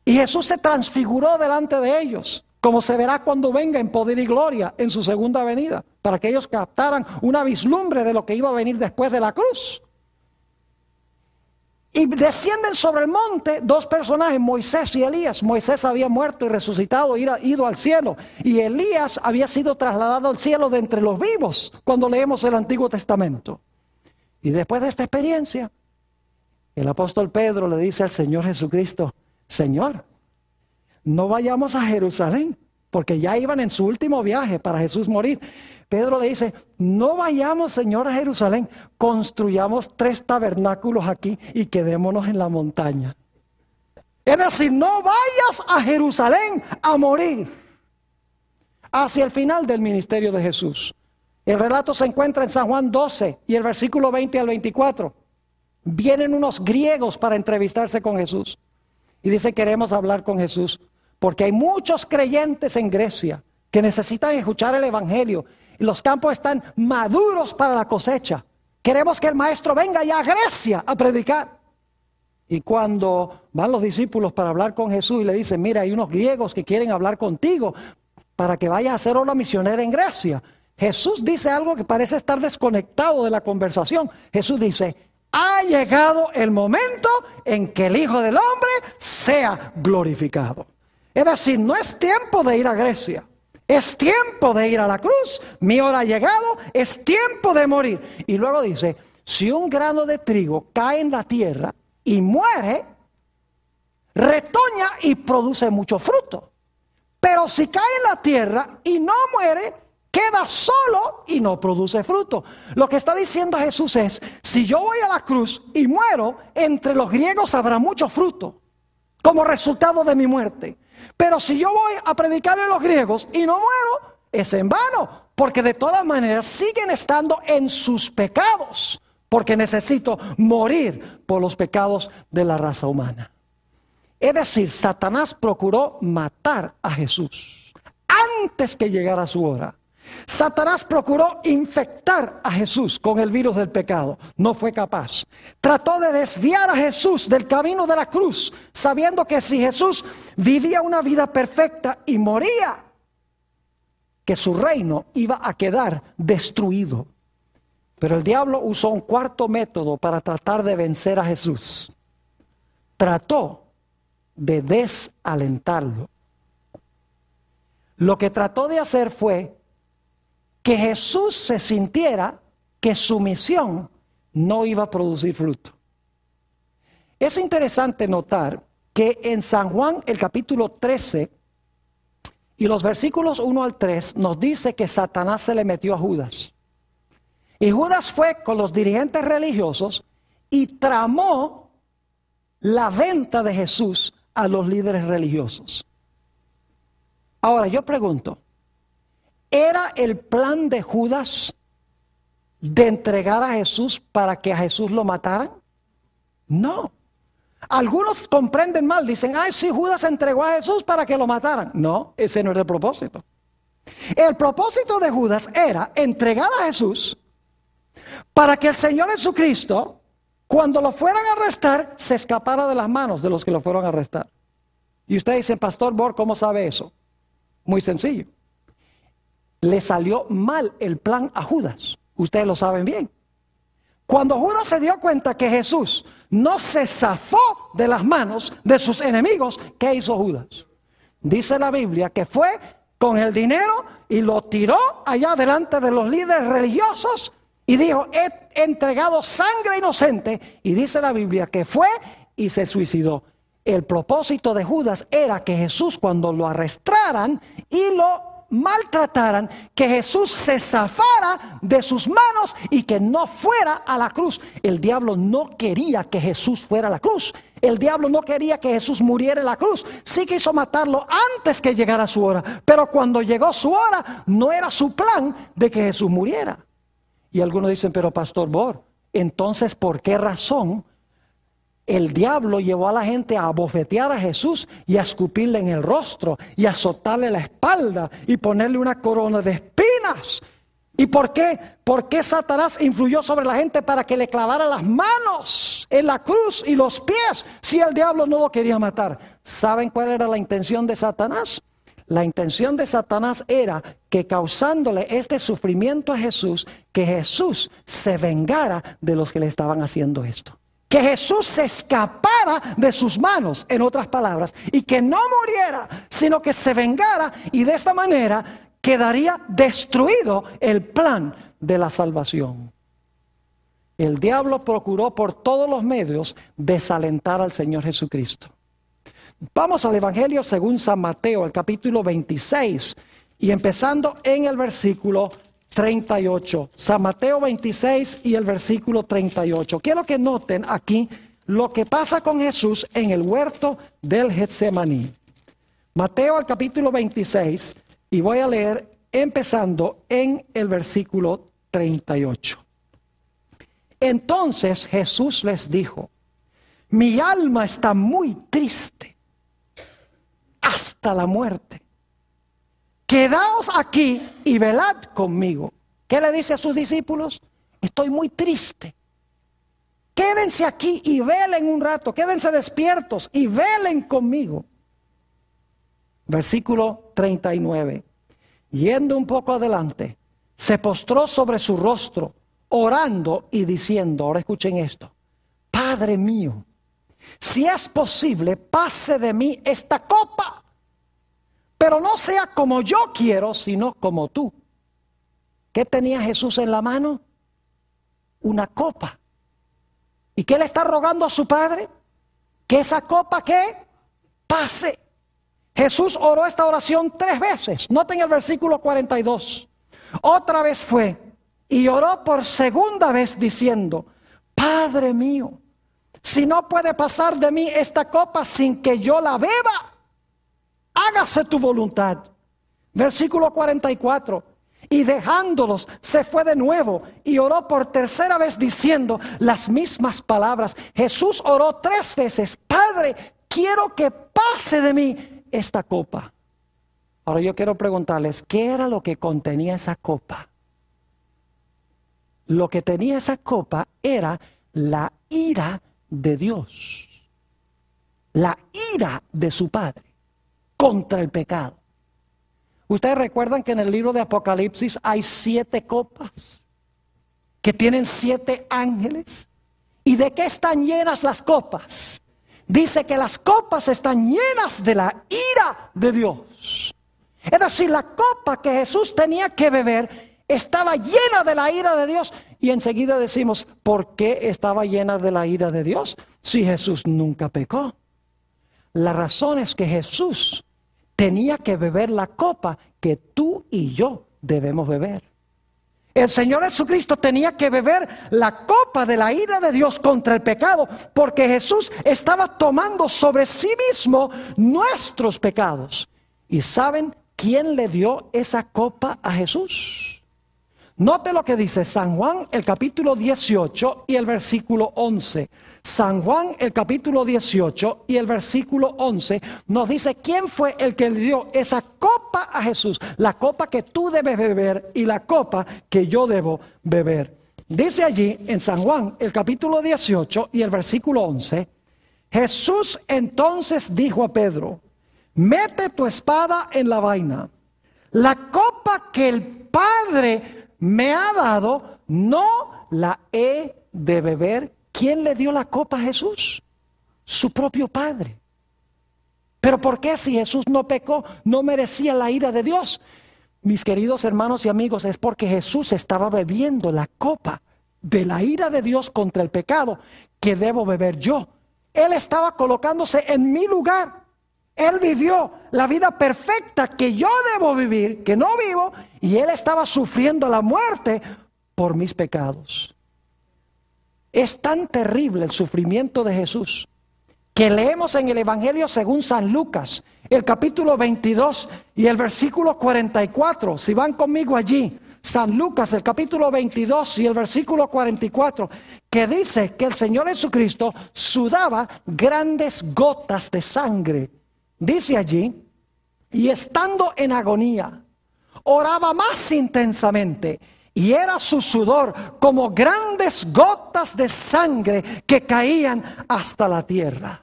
A: Y Jesús se transfiguró delante de ellos, como se verá cuando venga en poder y gloria en su segunda venida, para que ellos captaran una vislumbre de lo que iba a venir después de la cruz. Y descienden sobre el monte 2 personajes, Moisés y Elías. Moisés había muerto y resucitado, ido al cielo. Y Elías había sido trasladado al cielo de entre los vivos, cuando leemos el Antiguo Testamento. Y después de esta experiencia, el apóstol Pedro le dice al Señor Jesucristo, Señor, no vayamos a Jerusalén, porque ya iban en su último viaje para Jesús morir. Pedro le dice, no vayamos, Señor, a Jerusalén, construyamos 3 tabernáculos aquí y quedémonos en la montaña. Es decir, no vayas a Jerusalén a morir. Hacia el final del ministerio de Jesús. El relato se encuentra en San Juan 12 y el versículo 20 al 24. Vienen unos griegos para entrevistarse con Jesús. Y dice, queremos hablar con Jesús. Porque hay muchos creyentes en Grecia que necesitan escuchar el evangelio. Y los campos están maduros para la cosecha. Queremos que el maestro venga ya a Grecia a predicar. Y cuando van los discípulos para hablar con Jesús y le dicen, mira, hay unos griegos que quieren hablar contigo para que vayas a hacer obra misionera en Grecia. Jesús dice algo que parece estar desconectado de la conversación. Jesús dice, ha llegado el momento en que el Hijo del Hombre sea glorificado. Es decir, no es tiempo de ir a Grecia, es tiempo de ir a la cruz, mi hora ha llegado, es tiempo de morir. Y luego dice, si un grano de trigo cae en la tierra y muere, retoña y produce mucho fruto. Pero si cae en la tierra y no muere, queda solo y no produce fruto. Lo que está diciendo Jesús es, si yo voy a la cruz y muero, entre los griegos habrá mucho fruto, como resultado de mi muerte. Pero si yo voy a predicarle a los griegos y no muero, es en vano, porque de todas maneras siguen estando en sus pecados, porque necesito morir por los pecados de la raza humana. Es decir, Satanás procuró matar a Jesús antes que llegara su hora. Satanás procuró infectar a Jesús con el virus del pecado. No fue capaz. Trató de desviar a Jesús del camino de la cruz, sabiendo que si Jesús vivía una vida perfecta y moría, que su reino iba a quedar destruido. Pero el diablo usó un cuarto método para tratar de vencer a Jesús. Trató de desalentarlo. Lo que trató de hacer fue que Jesús se sintiera que su misión no iba a producir fruto. Es interesante notar que en San Juan, el capítulo 13, y los versículos 1 al 3, nos dice que Satanás se le metió a Judas. Y Judas fue con los dirigentes religiosos y tramó la venta de Jesús a los líderes religiosos. Ahora yo pregunto, ¿era el plan de Judas de entregar a Jesús para que a Jesús lo mataran? No. Algunos comprenden mal, dicen, ay, sí, Judas entregó a Jesús para que lo mataran. No, ese no era el propósito. El propósito de Judas era entregar a Jesús para que el Señor Jesucristo, cuando lo fueran a arrestar, se escapara de las manos de los que lo fueron a arrestar. Y usted dice, Pastor Bor, ¿cómo sabe eso? Muy sencillo. Le salió mal el plan a Judas. Ustedes lo saben bien. Cuando Judas se dio cuenta que Jesús no se zafó de las manos de sus enemigos, ¿qué hizo Judas? Dice la Biblia que fue con el dinero y lo tiró allá delante de los líderes religiosos y dijo, he entregado sangre inocente. Y dice la Biblia que fue y se suicidó. El propósito de Judas era que Jesús, cuando lo arrestaran y lo maltrataran, que Jesús se zafara de sus manos y que no fuera a la cruz. El diablo no quería que Jesús fuera a la cruz. El diablo no quería que Jesús muriera en la cruz. Sí quiso matarlo antes que llegara su hora, pero cuando llegó su hora no era su plan de que Jesús muriera. Y algunos dicen, pero Pastor Bor, entonces ¿por qué razón el diablo llevó a la gente a abofetear a Jesús y a escupirle en el rostro y a azotarle la espalda y ponerle una corona de espinas? ¿Y por qué? ¿Por qué Satanás influyó sobre la gente para que le clavara las manos en la cruz y los pies si el diablo no lo quería matar? ¿Saben cuál era la intención de Satanás? La intención de Satanás era que causándole este sufrimiento a Jesús, que Jesús se vengara de los que le estaban haciendo esto. Que Jesús se escapara de sus manos, en otras palabras, y que no muriera, sino que se vengara, y de esta manera quedaría destruido el plan de la salvación. El diablo procuró por todos los medios desalentar al Señor Jesucristo. Vamos al Evangelio según San Mateo, el capítulo 26, y empezando en el versículo 38. San Mateo 26 y el versículo 38. Quiero que noten aquí lo que pasa con Jesús en el huerto del Getsemaní. Mateo al capítulo 26 y voy a leer empezando en el versículo 38. Entonces Jesús les dijo, mi alma está muy triste hasta la muerte. Quedaos aquí y velad conmigo. ¿Qué le dice a sus discípulos? Estoy muy triste. Quédense aquí y velen un rato. Quédense despiertos y velen conmigo. Versículo 39. Yendo un poco adelante, se postró sobre su rostro, orando y diciendo, ahora escuchen esto, Padre mío, si es posible, pase de mí esta copa, pero no sea como yo quiero, sino como tú. ¿Qué tenía Jesús en la mano? Una copa. ¿Y qué le está rogando a su Padre? Que esa copa, ¿qué? Pase. Jesús oró esta oración 3 veces. Noten el versículo 42. Otra vez fue y oró por segunda vez diciendo, Padre mío, si no puede pasar de mí esta copa sin que yo la beba, hágase tu voluntad. Versículo 44. Y dejándolos, se fue de nuevo y oró por tercera vez diciendo las mismas palabras. Jesús oró 3 veces: Padre, quiero que pase de mí esta copa. Ahora yo quiero preguntarles, ¿qué era lo que contenía esa copa? Lo que tenía esa copa era la ira de Dios. La ira de su Padre contra el pecado. Ustedes recuerdan que en el libro de Apocalipsis hay 7 copas que tienen 7 ángeles. ¿Y de qué están llenas las copas? Dice que las copas están llenas de la ira de Dios. Es decir, la copa que Jesús tenía que beber estaba llena de la ira de Dios. Y enseguida decimos, ¿por qué estaba llena de la ira de Dios si Jesús nunca pecó? La razón es que Jesús tenía que beber la copa que tú y yo debemos beber. El Señor Jesucristo tenía que beber la copa de la ira de Dios contra el pecado, porque Jesús estaba tomando sobre sí mismo nuestros pecados. ¿Y saben quién le dio esa copa a Jesús? Note lo que dice San Juan, el capítulo 18 y el versículo 11. San Juan, el capítulo 18 y el versículo 11 nos dice quién fue el que le dio esa copa a Jesús. La copa que tú debes beber y la copa que yo debo beber. Dice allí en San Juan, el capítulo 18 y el versículo 11. Jesús entonces dijo a Pedro: mete tu espada en la vaina. La copa que el Padre me ha dado, no la he de beber. ¿Quién le dio la copa a Jesús? Su propio Padre. ¿Pero por qué si Jesús no pecó, no merecía la ira de Dios? Mis queridos hermanos y amigos, es porque Jesús estaba bebiendo la copa de la ira de Dios contra el pecado que debo beber yo. Él estaba colocándose en mi lugar. Él vivió la vida perfecta que yo debo vivir, que no vivo, y Él estaba sufriendo la muerte por mis pecados. Es tan terrible el sufrimiento de Jesús que leemos en el Evangelio según San Lucas, el capítulo 22 y el versículo 44. Si van conmigo allí, San Lucas, el capítulo 22 y el versículo 44, que dice que el Señor Jesucristo sudaba grandes gotas de sangre. Dice allí, y estando en agonía, oraba más intensamente, y era su sudor como grandes gotas de sangre que caían hasta la tierra.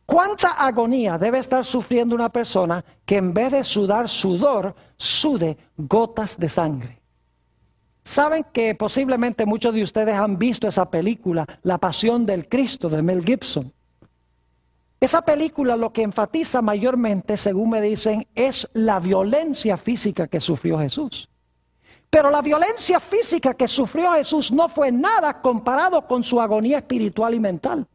A: ¿Cuánta agonía debe estar sufriendo una persona que en vez de sudar sudor, sude gotas de sangre? Saben que posiblemente muchos de ustedes han visto esa película, La Pasión del Cristo, de Mel Gibson. Esa película lo que enfatiza mayormente, según me dicen, es la violencia física que sufrió Jesús. Pero la violencia física que sufrió Jesús no fue nada comparado con su agonía espiritual y mental.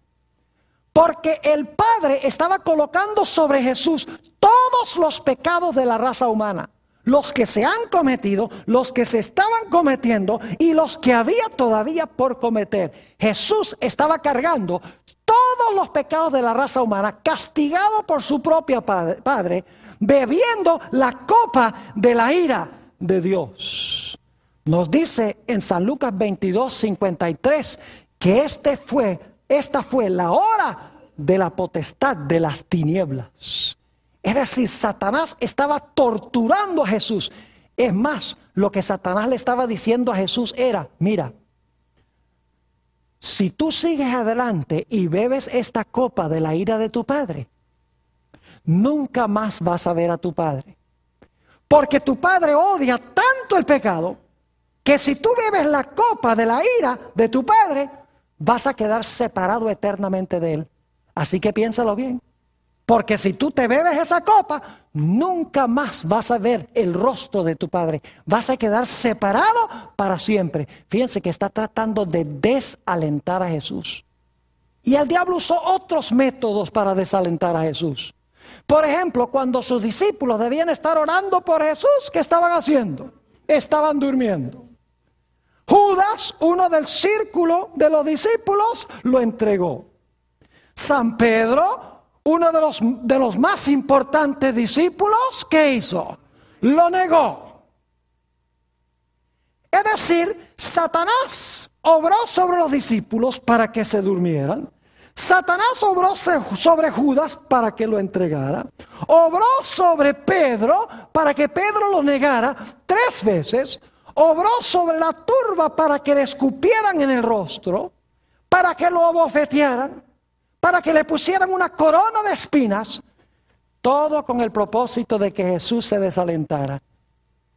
A: Porque el Padre estaba colocando sobre Jesús todos los pecados de la raza humana. Los que se han cometido, los que se estaban cometiendo y los que había todavía por cometer. Jesús estaba cargando todos los pecados de la raza humana, castigado por su propio Padre, bebiendo la copa de la ira de Dios. Nos dice en San Lucas 22:53 que esta fue la hora de la potestad de las tinieblas. Es decir, Satanás estaba torturando a Jesús. Es más, lo que Satanás le estaba diciendo a Jesús era: mira, si tú sigues adelante y bebes esta copa de la ira de tu Padre, nunca más vas a ver a tu Padre. Porque tu Padre odia tanto el pecado que si tú bebes la copa de la ira de tu Padre, vas a quedar separado eternamente de Él. Así que piénsalo bien. Porque si tú te bebes esa copa, nunca más vas a ver el rostro de tu Padre. Vas a quedar separado para siempre. Fíjense que está tratando de desalentar a Jesús. Y el diablo usó otros métodos para desalentar a Jesús. Por ejemplo, cuando sus discípulos debían estar orando por Jesús, ¿qué estaban haciendo? Estaban durmiendo. Judas, uno del círculo de los discípulos, lo entregó. San Pedro, uno de los más importantes discípulos, ¿qué hizo? Lo negó. Es decir, Satanás obró sobre los discípulos para que se durmieran. Satanás obró sobre Judas para que lo entregara. Obró sobre Pedro para que Pedro lo negara 3 veces. Obró sobre la turba para que le escupieran en el rostro, para que lo abofetearan, para que le pusieran una corona de espinas. Todo con el propósito de que Jesús se desalentara.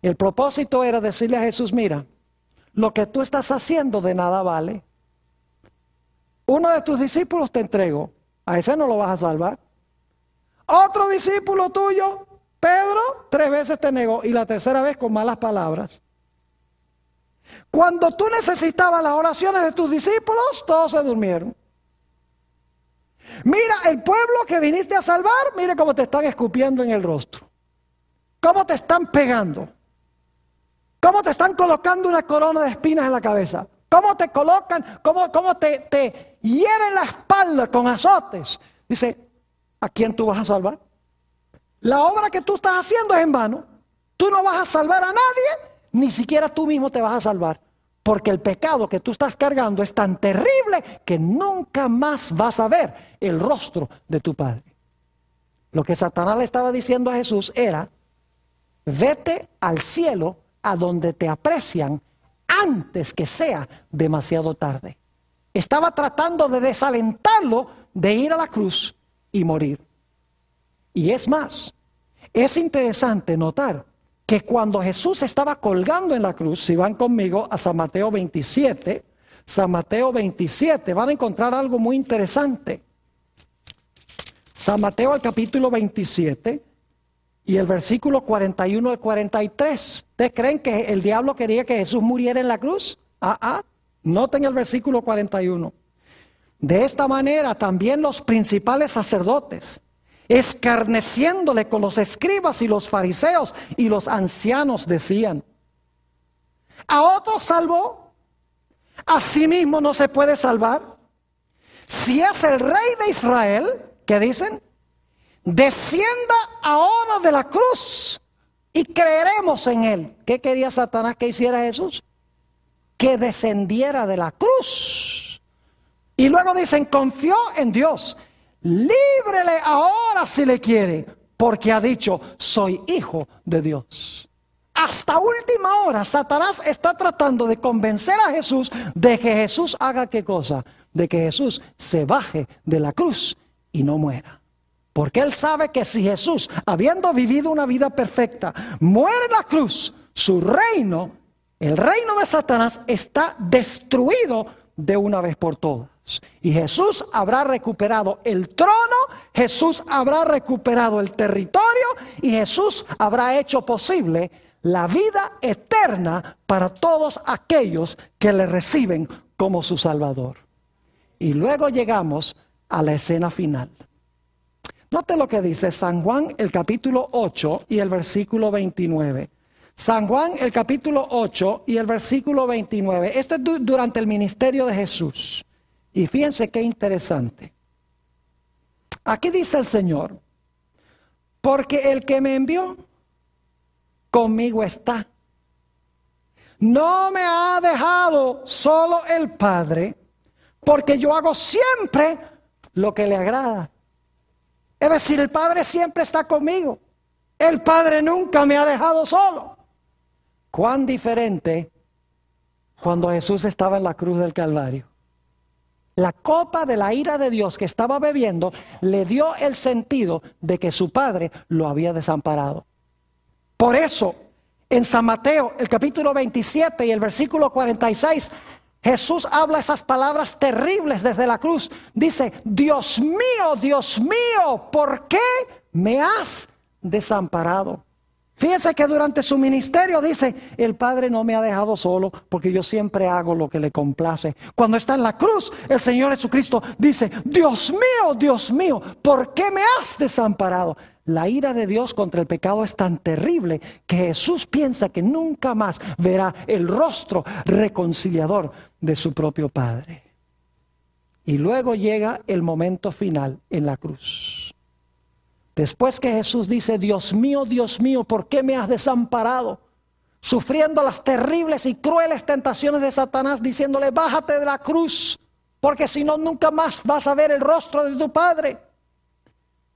A: El propósito era decirle a Jesús: mira, lo que tú estás haciendo de nada vale. Uno de tus discípulos te entrego, a ese no lo vas a salvar. Otro discípulo tuyo, Pedro, 3 veces te negó, y la tercera vez con malas palabras. Cuando tú necesitabas las oraciones de tus discípulos, todos se durmieron. Mira, el pueblo que viniste a salvar, mire cómo te están escupiendo en el rostro. Cómo te están pegando. Cómo te están colocando una corona de espinas en la cabeza. Cómo te colocan, cómo te hieren la espalda con azotes. Dice, ¿a quién tú vas a salvar? La obra que tú estás haciendo es en vano. Tú no vas a salvar a nadie, ni siquiera tú mismo te vas a salvar. Porque el pecado que tú estás cargando es tan terrible que nunca más vas a ver el rostro de tu Padre. Lo que Satanás le estaba diciendo a Jesús era: vete al cielo a donde te aprecian antes que sea demasiado tarde. Estaba tratando de desalentarlo de ir a la cruz y morir. Y es más, es interesante notar que cuando Jesús estaba colgando en la cruz, si van conmigo a San Mateo 27, van a encontrar algo muy interesante. San Mateo, el capítulo 27 y el versículo 41 al 43. ¿Ustedes creen que el diablo quería que Jesús muriera en la cruz? Noten el versículo 41. De esta manera también los principales sacerdotes, escarneciéndole con los escribas y los fariseos y los ancianos, decían: a otros salvó, a sí mismo no se puede salvar. Si es el rey de Israel, ¿qué dicen? Descienda ahora de la cruz y creeremos en él. ¿Qué quería Satanás que hiciera Jesús? Que descendiera de la cruz. Y luego dicen, confió en Dios. Líbrele ahora si le quiere, porque ha dicho, soy hijo de Dios. Hasta última hora, Satanás está tratando de convencer a Jesús de que Jesús haga ¿qué cosa? De que Jesús se baje de la cruz y no muera. Porque él sabe que si Jesús, habiendo vivido una vida perfecta, muere en la cruz, su reino, el reino de Satanás, está destruido de una vez por todas. Y Jesús habrá recuperado el trono, Jesús habrá recuperado el territorio y Jesús habrá hecho posible la vida eterna para todos aquellos que le reciben como su Salvador. Y luego llegamos a la escena final. Note lo que dice San Juan el capítulo 8 y el versículo 29. San Juan el capítulo 8 y el versículo 29. Esto es durante el ministerio de Jesús. Y fíjense qué interesante. Aquí dice el Señor: porque el que me envió conmigo está. No me ha dejado solo el Padre, porque yo hago siempre lo que le agrada. Es decir, el Padre siempre está conmigo. El Padre nunca me ha dejado solo. Cuán diferente cuando Jesús estaba en la cruz del Calvario. La copa de la ira de Dios que estaba bebiendo le dio el sentido de que su Padre lo había desamparado. Por eso, en San Mateo, el capítulo 27 y el versículo 46, Jesús habla esas palabras terribles desde la cruz. Dice, Dios mío, ¿por qué me has desamparado? Fíjense que durante su ministerio dice, el Padre no me ha dejado solo porque yo siempre hago lo que le complace. Cuando está en la cruz, el Señor Jesucristo dice, Dios mío, ¿por qué me has desamparado? La ira de Dios contra el pecado es tan terrible que Jesús piensa que nunca más verá el rostro reconciliador de su propio Padre. Y luego llega el momento final en la cruz. Después que Jesús dice, Dios mío, ¿por qué me has desamparado? sufriendo las terribles y crueles tentaciones de Satanás, diciéndole: bájate de la cruz, porque si no, nunca más vas a ver el rostro de tu Padre.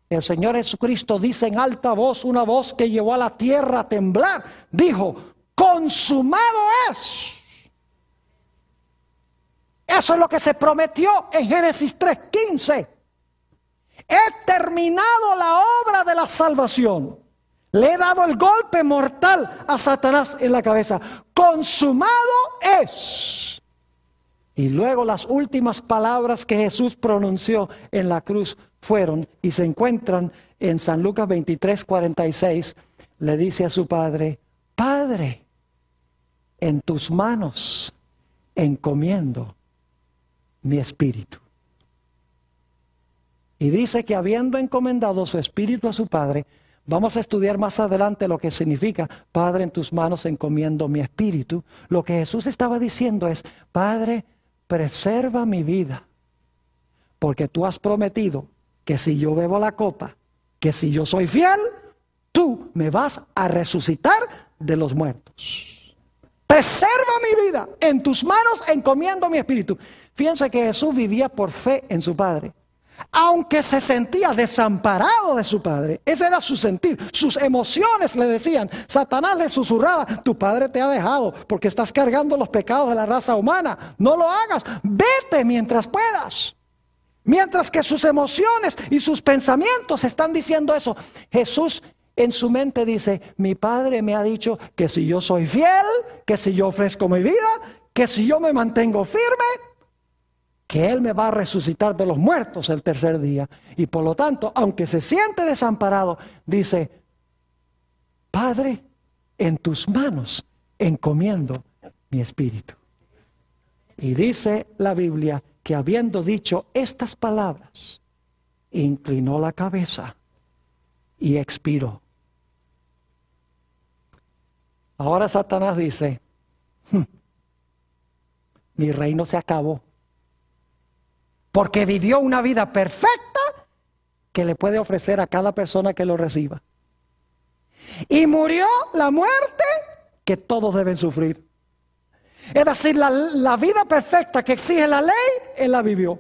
A: El Señor Jesucristo dice en alta voz, una voz que llevó a la tierra a temblar, dijo: consumado es. Eso es lo que se prometió en Génesis 3:15. He terminado la obra de la salvación. Le he dado el golpe mortal a Satanás en la cabeza. Consumado es. Y luego las últimas palabras que Jesús pronunció en la cruz fueron, y se encuentran en San Lucas 23:46, le dice a su Padre: Padre, en tus manos encomiendo mi espíritu. Y dice que habiendo encomendado su espíritu a su Padre, vamos a estudiar más adelante lo que significa: Padre, en tus manos encomiendo mi espíritu. Lo que Jesús estaba diciendo es: Padre, preserva mi vida, porque tú has prometido que si yo bebo la copa, que si yo soy fiel, tú me vas a resucitar de los muertos. Preserva mi vida, en tus manos encomiendo mi espíritu. Fíjense que Jesús vivía por fe en su Padre. Aunque se sentía desamparado de su Padre, ese era su sentir, sus emociones le decían. Satanás le susurraba: tu Padre te ha dejado porque estás cargando los pecados de la raza humana, no lo hagas, vete mientras puedas. Mientras que sus emociones y sus pensamientos están diciendo eso, Jesús en su mente dice: mi Padre me ha dicho que si yo soy fiel, que si yo ofrezco mi vida, que si yo me mantengo firme, que Él me va a resucitar de los muertos el tercer día. Y por lo tanto, aunque se siente desamparado, dice: Padre, en tus manos encomiendo mi espíritu. Y dice la Biblia que habiendo dicho estas palabras, inclinó la cabeza y expiró. Ahora Satanás dice: mi reino se acabó, porque vivió una vida perfecta que le puede ofrecer a cada persona que lo reciba. Y murió la muerte que todos deben sufrir. Es decir, la vida perfecta que exige la ley, Él la vivió.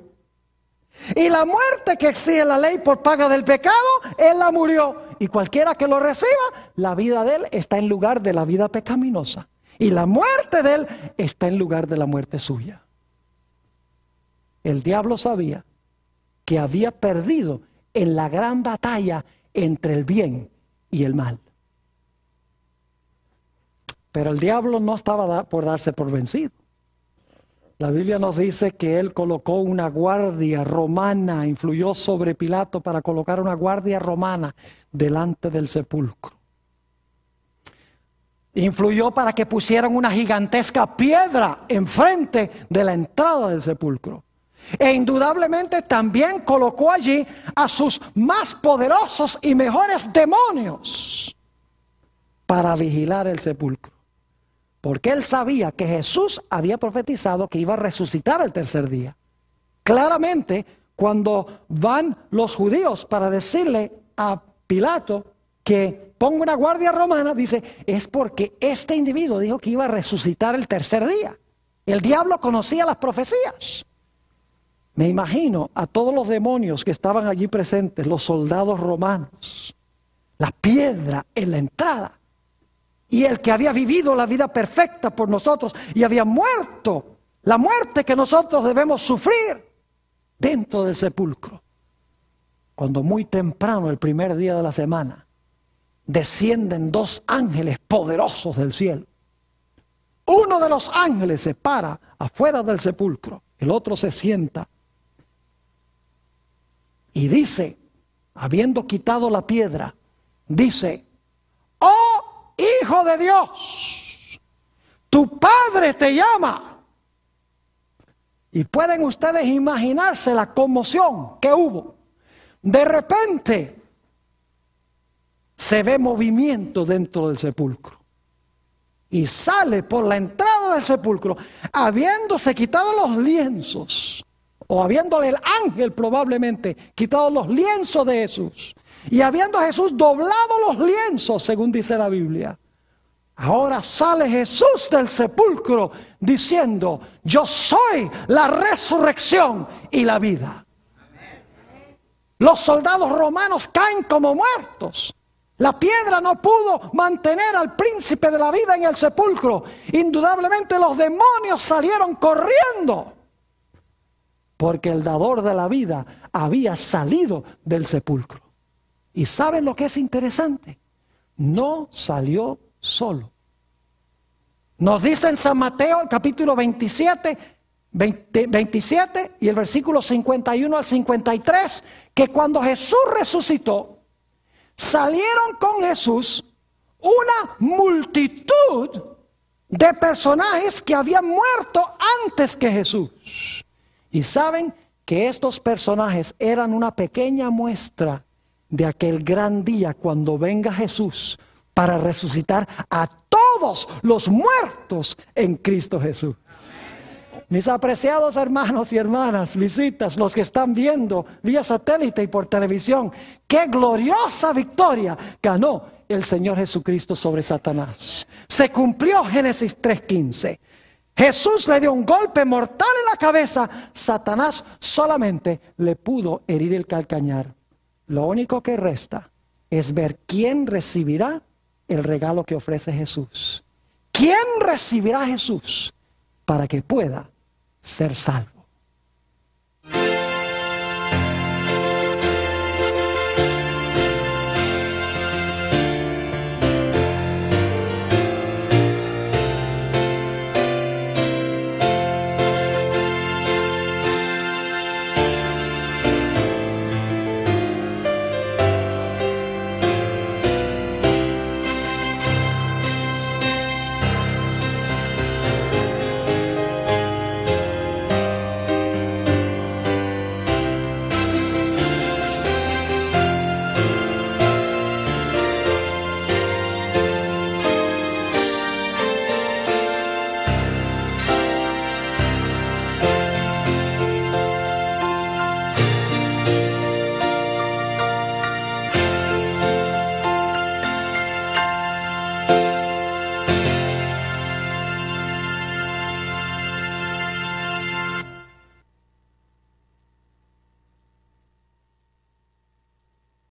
A: Y la muerte que exige la ley por paga del pecado, Él la murió. Y cualquiera que lo reciba, la vida de Él está en lugar de la vida pecaminosa. Y la muerte de Él está en lugar de la muerte suya. El diablo sabía que había perdido en la gran batalla entre el bien y el mal. Pero el diablo no estaba por darse por vencido. La Biblia nos dice que él colocó una guardia romana, influyó sobre Pilato para colocar una guardia romana delante del sepulcro. Influyó para que pusieran una gigantesca piedra enfrente de la entrada del sepulcro. E indudablemente también colocó allí a sus más poderosos y mejores demonios para vigilar el sepulcro. Porque él sabía que Jesús había profetizado que iba a resucitar el tercer día. Claramente, cuando van los judíos para decirle a Pilato que ponga una guardia romana, dice: es porque este individuo dijo que iba a resucitar el tercer día. El diablo conocía las profecías. Me imagino a todos los demonios que estaban allí presentes, los soldados romanos, la piedra en la entrada. Y el que había vivido la vida perfecta por nosotros y había muerto, la muerte que nosotros debemos sufrir dentro del sepulcro. Cuando muy temprano, el primer día de la semana, descienden dos ángeles poderosos del cielo. Uno de los ángeles se para afuera del sepulcro, el otro se sienta y dice, habiendo quitado la piedra, dice: ¡oh Hijo de Dios, tu Padre te llama! Y pueden ustedes imaginarse la conmoción que hubo. De repente se ve movimiento dentro del sepulcro. Y sale por la entrada del sepulcro, habiéndose quitado los lienzos, o habiéndole el ángel probablemente quitado los lienzos de Jesús. Y habiendo Jesús doblado los lienzos, según dice la Biblia, Ahora sale Jesús del sepulcro diciendo, yo soy la resurrección y la vida. Los soldados romanos caen como muertos. La piedra no pudo mantener al príncipe de la vida en el sepulcro. Indudablemente los demonios salieron corriendo, porque el dador de la vida había salido del sepulcro. ¿Y saben lo que es interesante? No salió solo. Nos dice en San Mateo, el capítulo 27 y el versículo 51 al 53, que cuando Jesús resucitó, salieron con Jesús una multitud de personajes que habían muerto antes que Jesús. Y saben que estos personajes eran una pequeña muestra de aquel gran día cuando venga Jesús para resucitar a todos los muertos en Cristo Jesús. Mis apreciados hermanos y hermanas, visitas, los que están viendo vía satélite y por televisión, qué gloriosa victoria ganó el Señor Jesucristo sobre Satanás. Se cumplió Génesis 3:15. Jesús le dio un golpe mortal en la cabeza. Satanás solamente le pudo herir el calcañar. Lo único que resta es ver quién recibirá el regalo que ofrece Jesús. ¿Quién recibirá a Jesús para que pueda ser salvo?